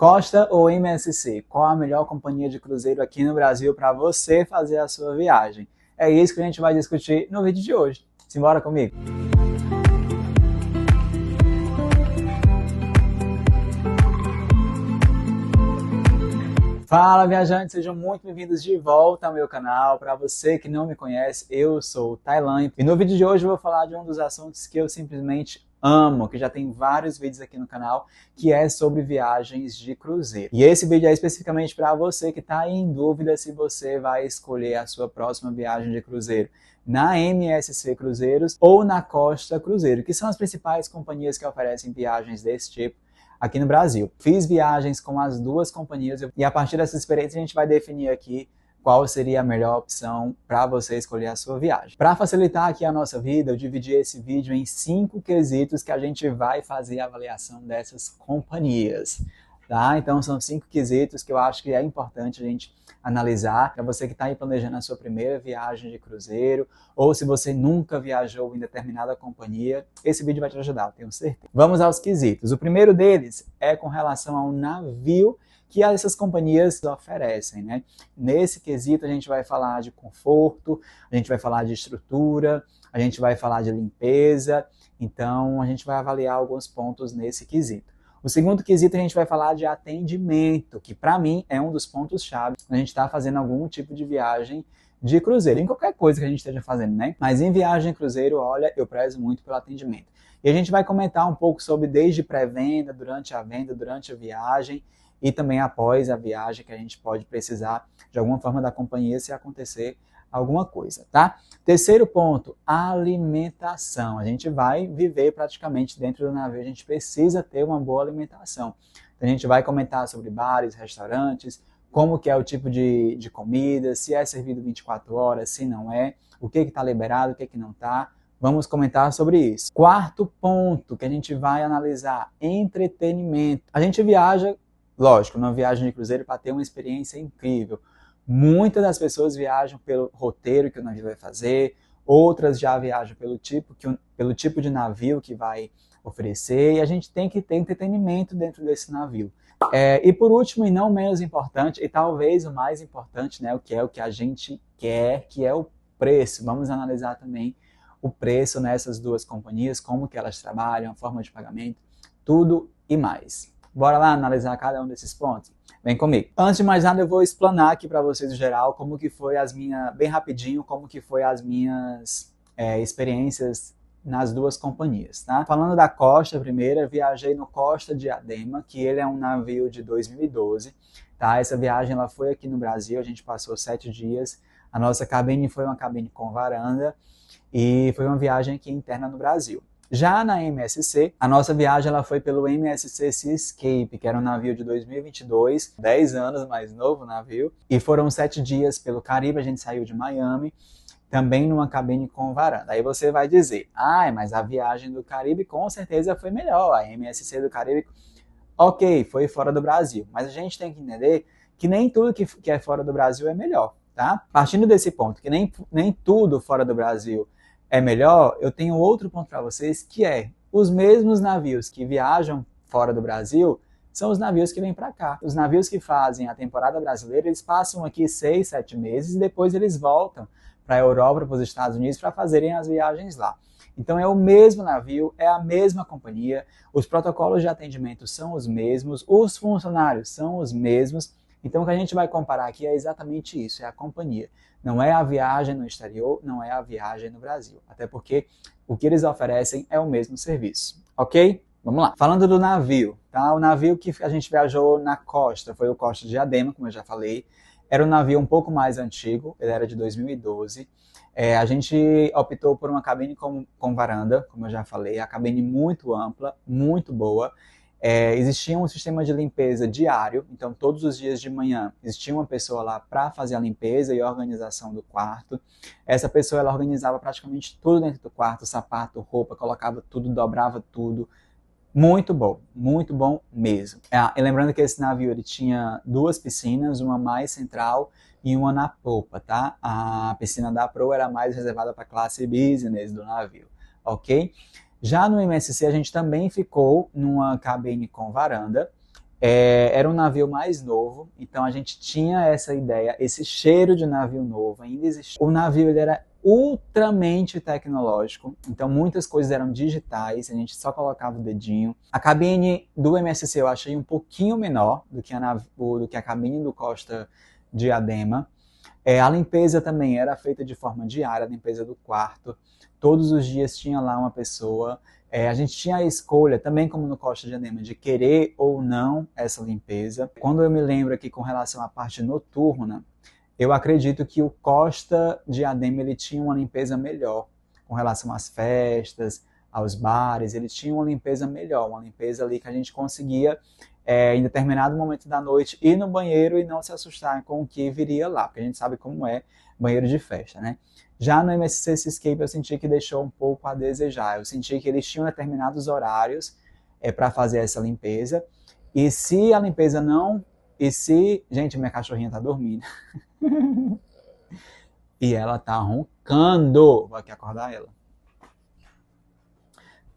Costa ou MSC? Qual a melhor companhia de cruzeiro aqui no Brasil para você fazer a sua viagem? É isso que a gente vai discutir no vídeo de hoje. Simbora comigo! Fala, viajantes! Sejam muito bem-vindos de volta ao meu canal. Para você que não me conhece, eu sou o Tailan e no vídeo de hoje eu vou falar de um dos assuntos que eu simplesmente amo, que já tem vários vídeos aqui no canal, que é sobre viagens de cruzeiro. E esse vídeo é especificamente para você que está em dúvida se você vai escolher a sua próxima viagem de cruzeiro na MSC Cruzeiros ou na Costa Cruzeiro, que são as principais companhias que oferecem viagens desse tipo aqui no Brasil. Fiz viagens com as duas companhias e a partir dessa experiência a gente vai definir aqui qual seria a melhor opção para você escolher a sua viagem. Para facilitar aqui a nossa vida, eu dividi esse vídeo em 5 quesitos que a gente vai fazer a avaliação dessas companhias. Tá? Então são 5 quesitos que eu acho que é importante a gente analisar para você que está aí planejando a sua primeira viagem de cruzeiro ou se você nunca viajou em determinada companhia, esse vídeo vai te ajudar, eu tenho certeza. Vamos aos quesitos. O primeiro deles é com relação ao navio que essas companhias oferecem, né? Nesse quesito a gente vai falar de conforto, a gente vai falar de estrutura, a gente vai falar de limpeza, então a gente vai avaliar alguns pontos nesse quesito. O segundo quesito a gente vai falar de atendimento, que para mim é um dos pontos-chave quando a gente está fazendo algum tipo de viagem de cruzeiro, em qualquer coisa que a gente esteja fazendo, né? Mas em viagem de cruzeiro, olha, eu prezo muito pelo atendimento. E a gente vai comentar um pouco sobre desde pré-venda, durante a venda, durante a viagem, e também após a viagem que a gente pode precisar de alguma forma da companhia se acontecer alguma coisa, tá? Terceiro ponto, alimentação. A gente vai viver praticamente dentro do navio, a gente precisa ter uma boa alimentação. Então, a gente vai comentar sobre bares, restaurantes, como que é o tipo de comida, se é servido 24 horas, se não é, o que está liberado, o que não está. Vamos comentar sobre isso. Quarto ponto que a gente vai analisar, entretenimento. A gente viaja, lógico, numa viagem de cruzeiro para ter uma experiência incrível. Muitas das pessoas viajam pelo roteiro que o navio vai fazer, outras já viajam pelo tipo de navio que vai oferecer, e a gente tem que ter entretenimento dentro desse navio. E por último, e não menos importante, e talvez o mais importante, né, o que a gente quer, que é o preço. Vamos analisar também o preço nessas duas companhias, como que elas trabalham, a forma de pagamento, tudo e mais. Bora lá analisar cada um desses pontos? Vem comigo. Antes de mais nada, eu vou explanar aqui para vocês, em geral, como que foi bem rapidinho, como que foi as minhas experiências nas duas companhias, tá? Falando da Costa primeiro, eu viajei no Costa Diadema, que ele é um navio de 2012, tá? Essa viagem ela foi aqui no Brasil, a gente passou 7 dias, a nossa cabine foi uma cabine com varanda e foi uma viagem aqui interna no Brasil. Já na MSC, a nossa viagem ela foi pelo MSC Seascape, que era um navio de 2022, 10 anos mais novo navio, e foram 7 dias pelo Caribe, a gente saiu de Miami, também numa cabine com varanda. Aí você vai dizer, mas a viagem do Caribe com certeza foi melhor, a MSC do Caribe, ok, foi fora do Brasil, mas a gente tem que entender que nem tudo que é fora do Brasil é melhor, tá? Partindo desse ponto, que nem tudo fora do Brasil é melhor, eu tenho outro ponto para vocês, que é os mesmos navios que viajam fora do Brasil são os navios que vêm para cá. Os navios que fazem a temporada brasileira, eles passam aqui 6, 7 meses e depois eles voltam para a Europa, para os Estados Unidos, para fazerem as viagens lá. Então é o mesmo navio, é a mesma companhia, os protocolos de atendimento são os mesmos, os funcionários são os mesmos. Então o que a gente vai comparar aqui é exatamente isso, é a companhia. Não é a viagem no exterior, não é a viagem no Brasil. Até porque o que eles oferecem é o mesmo serviço, ok? Vamos lá. Falando do navio, tá? O navio que a gente viajou na costa foi o Costa Diadema, como eu já falei. Era um navio um pouco mais antigo, ele era de 2012. A gente optou por uma cabine com varanda, como eu já falei. A cabine muito ampla, muito boa. Existia um sistema de limpeza diário, então todos os dias de manhã existia uma pessoa lá para fazer a limpeza e a organização do quarto. Essa pessoa ela organizava praticamente tudo dentro do quarto, sapato, roupa, colocava tudo, dobrava tudo. Muito bom mesmo. E lembrando que esse navio ele tinha 2 piscinas, uma mais central e uma na popa, tá? A piscina da proa era mais reservada para a classe business do navio, ok? Já no MSC a gente também ficou numa cabine com varanda Era um navio mais novo, então a gente tinha essa ideia, esse cheiro de navio novo ainda existia. O navio ele era ultramente tecnológico, então muitas coisas eram digitais, a gente só colocava o dedinho. A cabine do MSC eu achei um pouquinho menor do que a cabine do Costa Diadema. A limpeza também era feita de forma diária, a limpeza do quarto. Todos os dias tinha lá uma pessoa. A gente tinha a escolha, também como no Costa Diadema, de querer ou não essa limpeza. Quando eu me lembro aqui com relação à parte noturna, eu acredito que o Costa Diadema ele tinha uma limpeza melhor com relação às festas, aos bares. Ele tinha uma limpeza melhor, uma limpeza ali que a gente conseguia, em determinado momento da noite, ir no banheiro e não se assustar com o que viria lá, porque a gente sabe como é banheiro de festa, né? Já no MSC Seascape eu senti que deixou um pouco a desejar. Eu senti que eles tinham determinados horários para fazer essa limpeza. E se a limpeza não... Gente, minha cachorrinha tá dormindo. E ela tá roncando. Vou aqui acordar ela.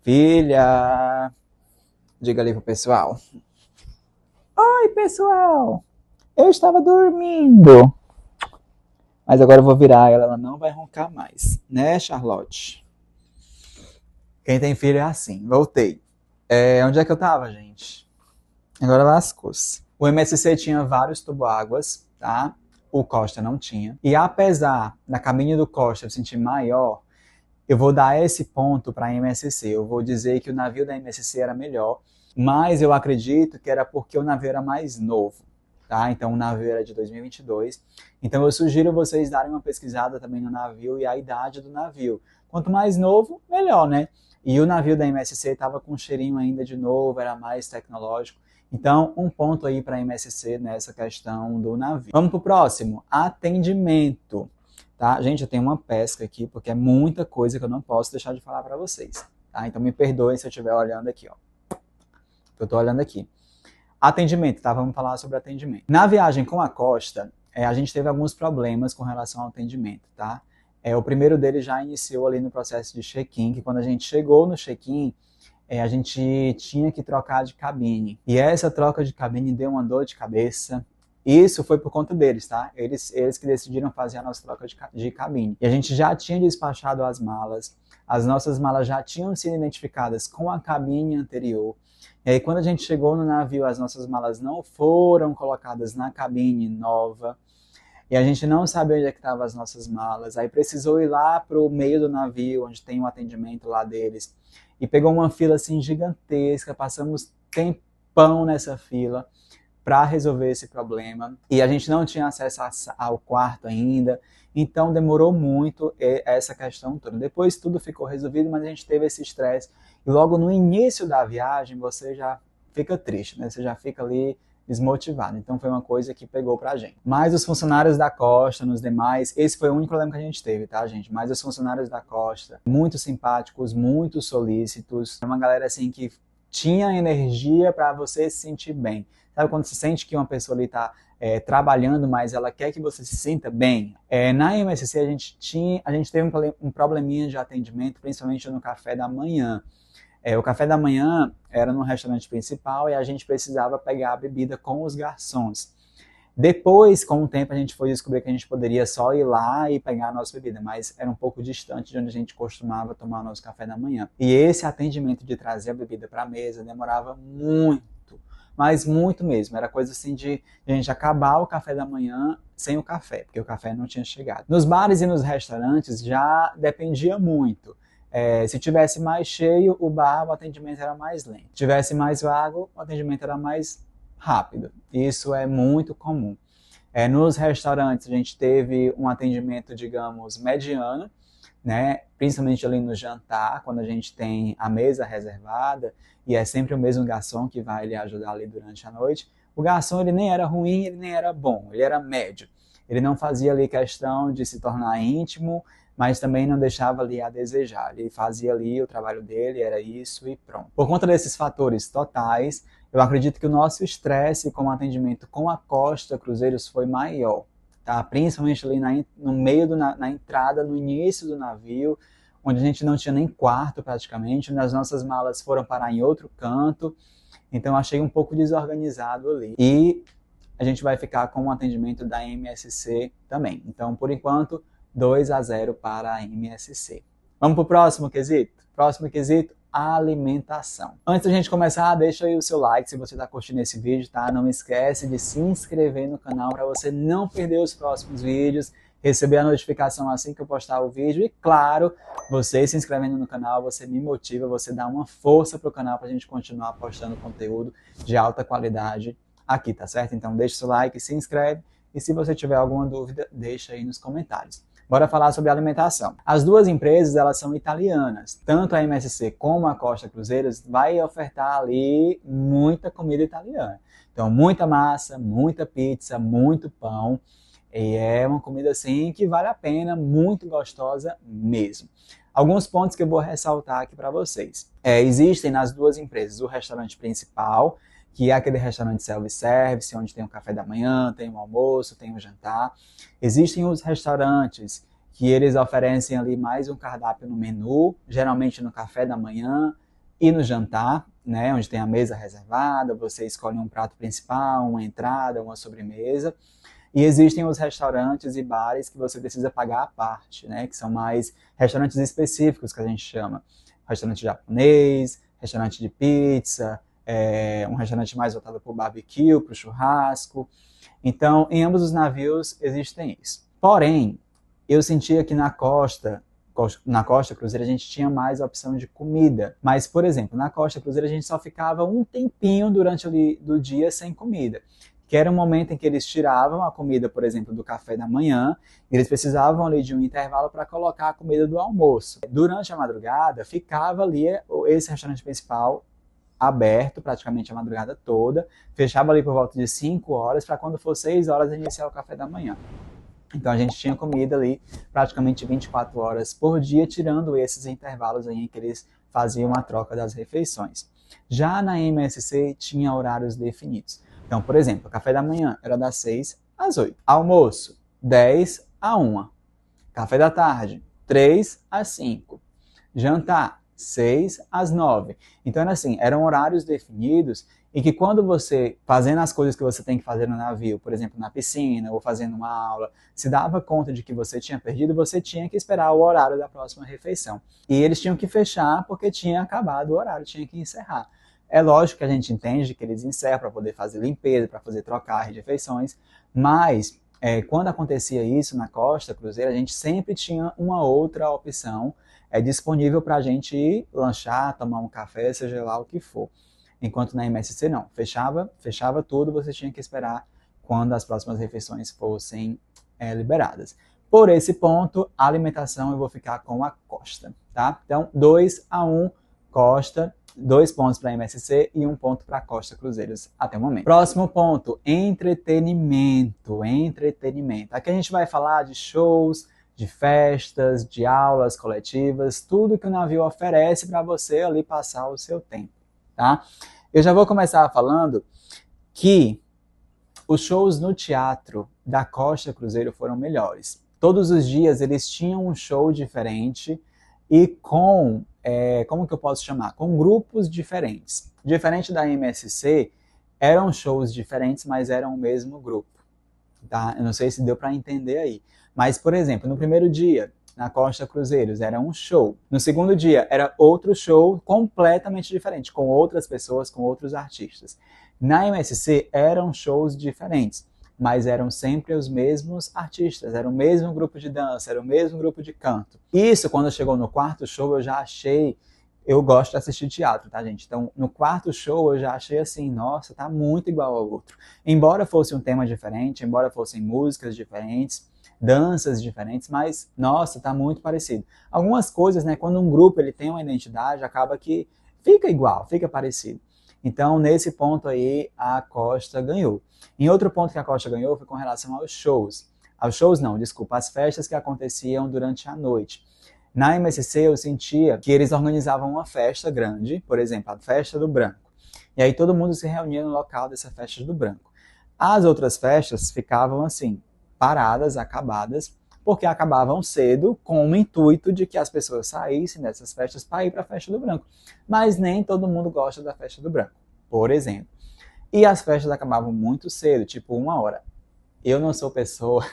Filha! Diga ali pro pessoal. Oi, pessoal! Eu estava dormindo. Mas agora eu vou virar ela não vai roncar mais. Né, Charlotte? Quem tem filho é assim. Voltei. Onde é que eu tava, gente? Agora lascou-se. O MSC tinha vários tubo-águas, tá? O Costa não tinha. E apesar da cabine do Costa eu sentir maior, eu vou dar esse ponto para a MSC. Eu vou dizer que o navio da MSC era melhor, mas eu acredito que era porque o navio era mais novo, tá? Então o navio era de 2022. Então eu sugiro vocês darem uma pesquisada também no navio e a idade do navio. Quanto mais novo, melhor, né? E o navio da MSC estava com um cheirinho ainda de novo, era mais tecnológico. Então, um ponto aí para a MSC nessa questão do navio. Vamos para o próximo, atendimento. Tá? Gente, eu tenho uma pesca aqui, porque é muita coisa que eu não posso deixar de falar para vocês. Tá? Então, me perdoem se eu estiver olhando aqui. Ó. Eu estou olhando aqui. Atendimento, tá? Vamos falar sobre atendimento. Na viagem com a Costa, a gente teve alguns problemas com relação ao atendimento. Tá? O primeiro deles já iniciou ali no processo de check-in, que quando a gente chegou no check-in, a gente tinha que trocar de cabine. E essa troca de cabine deu uma dor de cabeça. Isso foi por conta deles, tá? Eles que decidiram fazer a nossa troca de cabine. E a gente já tinha despachado as malas. As nossas malas já tinham sido identificadas com a cabine anterior. E aí, quando a gente chegou no navio, as nossas malas não foram colocadas na cabine nova. E a gente não sabia onde é que estavam as nossas malas. Aí precisou ir lá para o meio do navio, onde tem um atendimento lá deles. E pegou uma fila assim gigantesca, passamos tempão nessa fila para resolver esse problema. E a gente não tinha acesso ao quarto ainda, então demorou muito essa questão toda. Depois tudo ficou resolvido, mas a gente teve esse estresse. E logo no início da viagem você já fica triste, né? Você já fica ali desmotivado. Então foi uma coisa que pegou pra gente. Mas os funcionários da Costa, nos demais, esse foi o único problema que a gente teve, tá, gente? Mas os funcionários da Costa, muito simpáticos, muito solícitos, uma galera assim que tinha energia para você se sentir bem. Sabe quando você sente que uma pessoa ali tá trabalhando, mas ela quer que você se sinta bem? Na MSC a gente teve um probleminha de atendimento, principalmente no café da manhã. O café da manhã era no restaurante principal e a gente precisava pegar a bebida com os garçons. Depois, com o tempo, a gente foi descobrir que a gente poderia só ir lá e pegar a nossa bebida, mas era um pouco distante de onde a gente costumava tomar o nosso café da manhã. E esse atendimento de trazer a bebida para a mesa demorava muito, mas muito mesmo. Era coisa assim de a gente acabar o café da manhã sem o café, porque o café não tinha chegado. Nos bares e nos restaurantes já dependia muito. Se tivesse mais cheio, o atendimento era mais lento. Se tivesse mais vago, o atendimento era mais rápido. Isso é muito comum. Nos restaurantes, a gente teve um atendimento, digamos, mediano, né? Principalmente ali no jantar, quando a gente tem a mesa reservada e é sempre o mesmo garçom que vai lhe ajudar ali durante a noite. O garçom ele nem era ruim, ele nem era bom, ele era médio. Ele não fazia ali questão de se tornar íntimo, mas também não deixava ali a desejar. Ele fazia ali o trabalho dele, era isso e pronto. Por conta desses fatores totais, eu acredito que o nosso estresse com o atendimento com a Costa Cruzeiros foi maior, tá? Principalmente ali no meio, na entrada, no início do navio, onde a gente não tinha nem quarto praticamente, onde as nossas malas foram parar em outro canto. Então achei um pouco desorganizado ali. E a gente vai ficar com o atendimento da MSC também. Então, por enquanto, 2-0 para a MSC. Vamos para o próximo quesito? Próximo quesito, alimentação. Antes da gente começar, deixa aí o seu like se você está curtindo esse vídeo, tá? Não esquece de se inscrever no canal para você não perder os próximos vídeos, receber a notificação assim que eu postar o vídeo. E claro, você se inscrevendo no canal, você me motiva, você dá uma força para o canal para a gente continuar postando conteúdo de alta qualidade aqui, tá certo? Então deixa o seu like, se inscreve e se você tiver alguma dúvida, deixa aí nos comentários. Bora falar sobre alimentação. As duas empresas, elas são italianas. Tanto a MSC como a Costa Cruzeiros vai ofertar ali muita comida italiana. Então, muita massa, muita pizza, muito pão. E é uma comida assim que vale a pena, muito gostosa mesmo. Alguns pontos que eu vou ressaltar aqui para vocês. Existem nas duas empresas o restaurante principal, que é aquele restaurante self-service, onde tem o café da manhã, tem o almoço, tem o jantar. Existem os restaurantes que eles oferecem ali mais um cardápio no menu, geralmente no café da manhã e no jantar, né, onde tem a mesa reservada, você escolhe um prato principal, uma entrada, uma sobremesa. E existem os restaurantes e bares que você precisa pagar à parte, né, que são mais restaurantes específicos que a gente chama. Restaurante japonês, restaurante de pizza, um restaurante mais voltado para o barbecue, para o churrasco. Então, em ambos os navios existem isso. Porém, eu sentia que na Costa Cruzeiro a gente tinha mais opção de comida. Mas, por exemplo, na Costa Cruzeiro a gente só ficava um tempinho durante ali do dia sem comida. Que era um momento em que eles tiravam a comida, por exemplo, do café da manhã, e eles precisavam ali de um intervalo para colocar a comida do almoço. Durante a madrugada, ficava ali esse restaurante principal aberto praticamente a madrugada toda, fechava ali por volta de 5 horas, para quando for 6 horas iniciar o café da manhã. Então a gente tinha comida ali praticamente 24 horas por dia, tirando esses intervalos aí em que eles faziam a troca das refeições. Já na MSC tinha horários definidos. Então, por exemplo, o café da manhã era das 6 às 8. Almoço, 10 a 1. Café da tarde, 3 às 5. Jantar, 6 às 9. Então, era assim, eram horários definidos e que quando você, fazendo as coisas que você tem que fazer no navio, por exemplo, na piscina ou fazendo uma aula, se dava conta de que você tinha perdido, você tinha que esperar o horário da próxima refeição. E eles tinham que fechar porque tinha acabado o horário, tinha que encerrar. É lógico que a gente entende que eles encerram para poder fazer limpeza, para fazer trocar de refeições, mas quando acontecia isso na Costa Cruzeiro, a gente sempre tinha uma outra opção disponível para a gente ir lanchar, tomar um café, seja lá o que for. Enquanto na MSC não, fechava tudo, você tinha que esperar quando as próximas refeições fossem liberadas. Por esse ponto, a alimentação eu vou ficar com a Costa, tá? Então, 2-1 Costa, 2 pontos para a MSC e 1 ponto para a Costa Cruzeiros até o momento. Próximo ponto, entretenimento. Aqui a gente vai falar de shows, de festas, de aulas coletivas, tudo que o navio oferece para você ali passar o seu tempo, tá? Eu já vou começar falando que os shows no teatro da Costa Cruzeiro foram melhores. Todos os dias eles tinham um show diferente e com, como que eu posso chamar? Com grupos diferentes. Diferente da MSC, eram shows diferentes, mas eram o mesmo grupo, tá? Eu não sei se deu para entender aí. Mas, por exemplo, no primeiro dia, na Costa Cruzeiros, era um show. No segundo dia, era outro show completamente diferente, com outras pessoas, com outros artistas. Na MSC, eram shows diferentes, mas eram sempre os mesmos artistas, era o mesmo grupo de dança, era o mesmo grupo de canto. Isso, quando chegou no quarto show, eu já achei... Eu gosto de assistir teatro, tá, gente? Então, no quarto show, eu já achei assim, nossa, tá muito igual ao outro. Embora fosse um tema diferente, embora fossem músicas diferentes, danças diferentes, mas, nossa, tá muito parecido. Algumas coisas, né, quando um grupo ele tem uma identidade, acaba que fica igual, fica parecido. Então, nesse ponto aí, a Costa ganhou. Em outro ponto que a Costa ganhou foi com relação aos shows. Aos shows não, desculpa, às festas que aconteciam durante a noite. Na MSC eu sentia que eles organizavam uma festa grande, por exemplo, a Festa do Branco. E aí todo mundo se reunia no local dessa Festa do Branco. As outras festas ficavam assim, paradas, acabadas, porque acabavam cedo com o intuito de que as pessoas saíssem dessas festas para ir para a Festa do Branco. Mas nem todo mundo gosta da Festa do Branco. por exemplo. E as festas acabavam muito cedo, tipo 1 hora. Eu não sou pessoa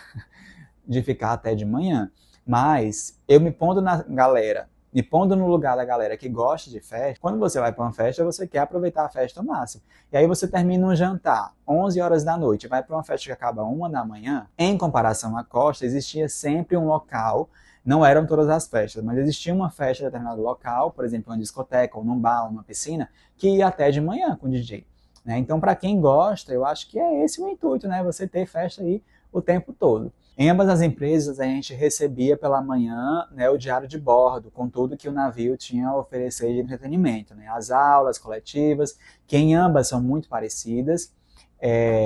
de ficar até de manhã, mas eu me pondo na galera, me pondo no lugar da galera que gosta de festa. Quando você vai para uma festa, você quer aproveitar a festa ao máximo. E aí você termina um jantar 11 horas da noite, vai para uma festa que acaba 1 da manhã. Em comparação à costa, existia sempre um local, não eram todas as festas, mas existia uma festa em determinado local, por exemplo, uma discoteca, ou num bar, ou numa piscina, que ia até de manhã com o DJ. Né? Então, para quem gosta, eu acho que é esse o intuito, né? Você ter festa aí o tempo todo. Em ambas as empresas, a gente recebia pela manhã, né, o diário de bordo, com tudo que o navio tinha a oferecer de entretenimento. Né? As aulas coletivas, que em ambas são muito parecidas,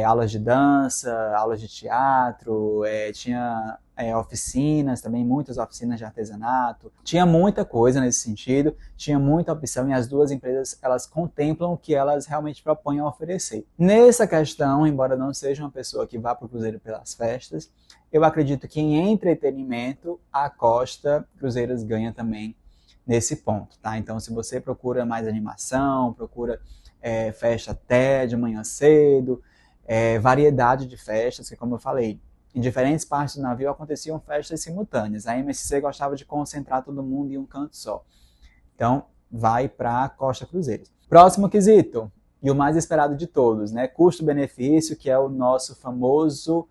aulas de dança, aulas de teatro, tinha oficinas também, muitas oficinas de artesanato. Tinha muita coisa nesse sentido, tinha muita opção e as duas empresas elas contemplam o que elas realmente propõem a oferecer. Nessa questão, embora não seja uma pessoa que vá para o cruzeiro pelas festas, eu acredito que em entretenimento a Costa Cruzeiros ganha também nesse ponto, tá? Então, se você procura mais animação, procura festa até de manhã cedo, variedade de festas, que como eu falei, em diferentes partes do navio aconteciam festas simultâneas. A MSC gostava de concentrar todo mundo em um canto só. Então, vai para a Costa Cruzeiros. Próximo quesito, e o mais esperado de todos, né? Custo-benefício, que é o nosso famoso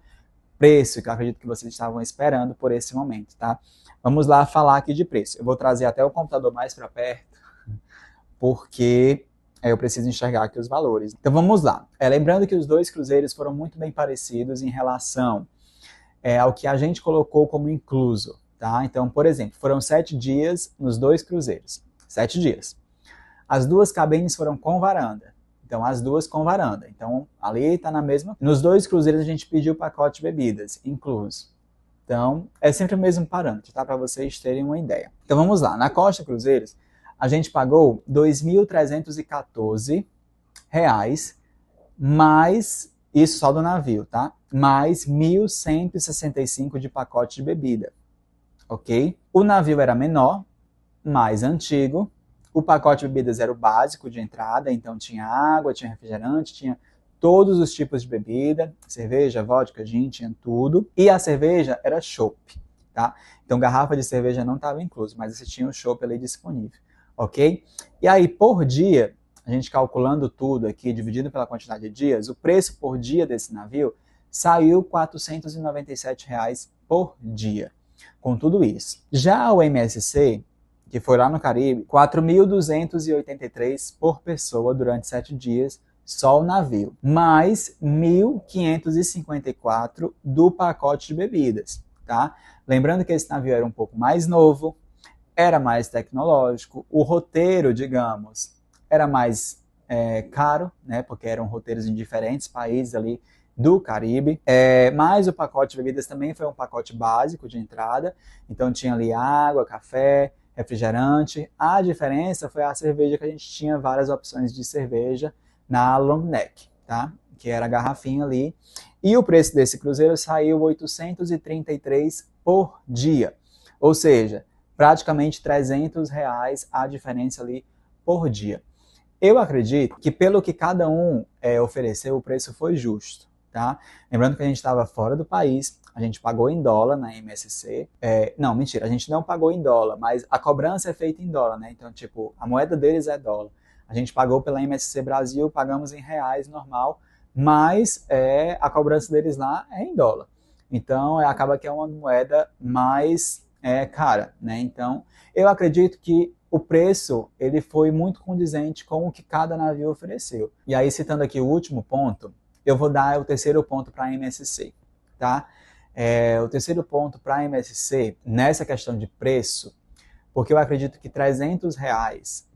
preço, que eu acredito que vocês estavam esperando por esse momento, tá? Vamos lá falar aqui de preço. Eu vou trazer até o computador mais para perto, porque eu preciso enxergar aqui os valores. Então vamos lá. Lembrando que os dois cruzeiros foram muito bem parecidos em relação ao que a gente colocou como incluso, tá? Então, por exemplo, foram 7 dias nos dois cruzeiros. 7 dias. As duas cabines foram com varanda. Então, as duas com varanda. Então, ali está na mesma. Nos dois cruzeiros, a gente pediu pacote de bebidas, incluso. Então, é sempre o mesmo parâmetro, tá? Para vocês terem uma ideia. Então, vamos lá. Na Costa Cruzeiros, a gente pagou R$ 2.314, mais, isso só do navio, tá? Mais 1.165 de pacote de bebida, ok? O navio era menor, mais antigo, o pacote de bebidas era o básico de entrada, então tinha água, tinha refrigerante, tinha todos os tipos de bebida, cerveja, vodka, gin, tinha tudo. E a cerveja era chopp, tá? Então garrafa de cerveja não estava incluso, mas você tinha o chopp ali disponível, ok? E aí, por dia, a gente calculando tudo aqui, dividido pela quantidade de dias, o preço por dia desse navio saiu R$ 497 por dia, com tudo isso. Já o MSC, que foi lá no Caribe, R$ 4.283 por pessoa durante 7 dias, só o navio, mais 1.554 do pacote de bebidas, tá? Lembrando que esse navio era um pouco mais novo, era mais tecnológico, o roteiro, digamos, era mais caro, né? Porque eram roteiros em diferentes países ali do Caribe, mas o pacote de bebidas também foi um pacote básico de entrada, então tinha ali água, café, refrigerante. A diferença foi a cerveja, que a gente tinha várias opções de cerveja na long neck, tá? Que era a garrafinha ali. E o preço desse cruzeiro saiu R$ 833 por dia, ou seja, praticamente R$ 300 a diferença ali por dia. Eu acredito que pelo que cada um ofereceu, o preço foi justo. Tá? Lembrando que a gente estava fora do país, a gente pagou em dólar na MSC. Não, mentira, a gente não pagou em dólar, mas a cobrança é feita em dólar, né? Então, tipo, a moeda deles é dólar. A gente pagou pela MSC Brasil, pagamos em reais normal, mas a cobrança deles lá é em dólar. Então, acaba que é uma moeda mais cara, né? Então, eu acredito que o preço ele foi muito condizente com o que cada navio ofereceu. E aí, citando aqui o último ponto, eu vou dar o terceiro ponto para a MSC, tá? O terceiro ponto para a MSC, nessa questão de preço, porque eu acredito que R$ 300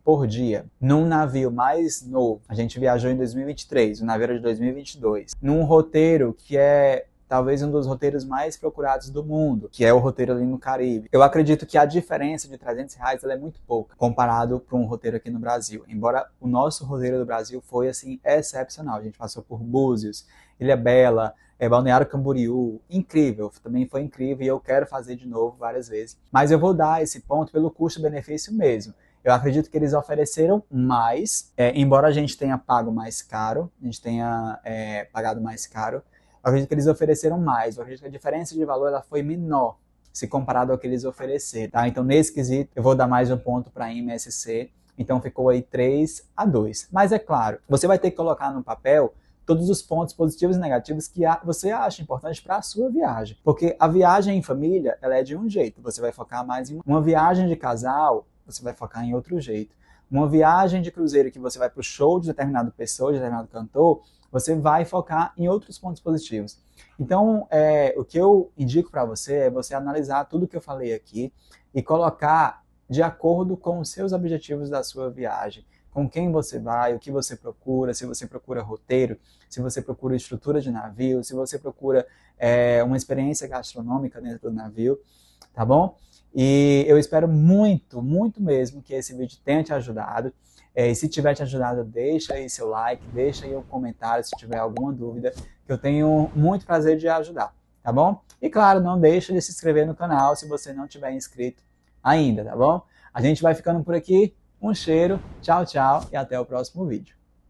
por dia, num navio mais novo, a gente viajou em 2023, o navio era de 2022, num roteiro que é talvez um dos roteiros mais procurados do mundo, que é o roteiro ali no Caribe. Eu acredito que a diferença de R$ 300 ela é muito pouca, comparado para um roteiro aqui no Brasil. Embora o nosso roteiro do Brasil foi, assim, excepcional. A gente passou por Búzios, Ilhabela, Balneário Camboriú, incrível, também foi incrível e eu quero fazer de novo várias vezes. Mas eu vou dar esse ponto pelo custo-benefício mesmo. Eu acredito que eles ofereceram mais, embora a gente tenha pago mais caro, a gente tenha pagado mais caro, eu acredito que eles ofereceram mais. Eu acredito que a diferença de valor ela foi menor se comparado ao que eles ofereceram, tá? Então, nesse quesito, eu vou dar mais um ponto para a MSC. Então, ficou aí 3-2. Mas, é claro, você vai ter que colocar no papel todos os pontos positivos e negativos que você acha importante para a sua viagem. Porque a viagem em família, ela é de um jeito. Você vai focar mais em uma viagem de casal, você vai focar em outro jeito. Uma viagem de cruzeiro que você vai para o show de determinada pessoa, de determinado cantor, você vai focar em outros pontos positivos. Então, o que eu indico para você é você analisar tudo que eu falei aqui e colocar de acordo com os seus objetivos da sua viagem. Com quem você vai, o que você procura, se você procura roteiro, se você procura estrutura de navio, se você procura uma experiência gastronômica dentro do navio, tá bom? E eu espero muito, muito mesmo que esse vídeo tenha te ajudado. E se tiver te ajudado, deixa aí seu like, deixa aí um comentário se tiver alguma dúvida, que eu tenho muito prazer de ajudar, tá bom? E claro, não deixa de se inscrever no canal se você não tiver inscrito ainda, tá bom? A gente vai ficando por aqui. Um cheiro, tchau, tchau e até o próximo vídeo.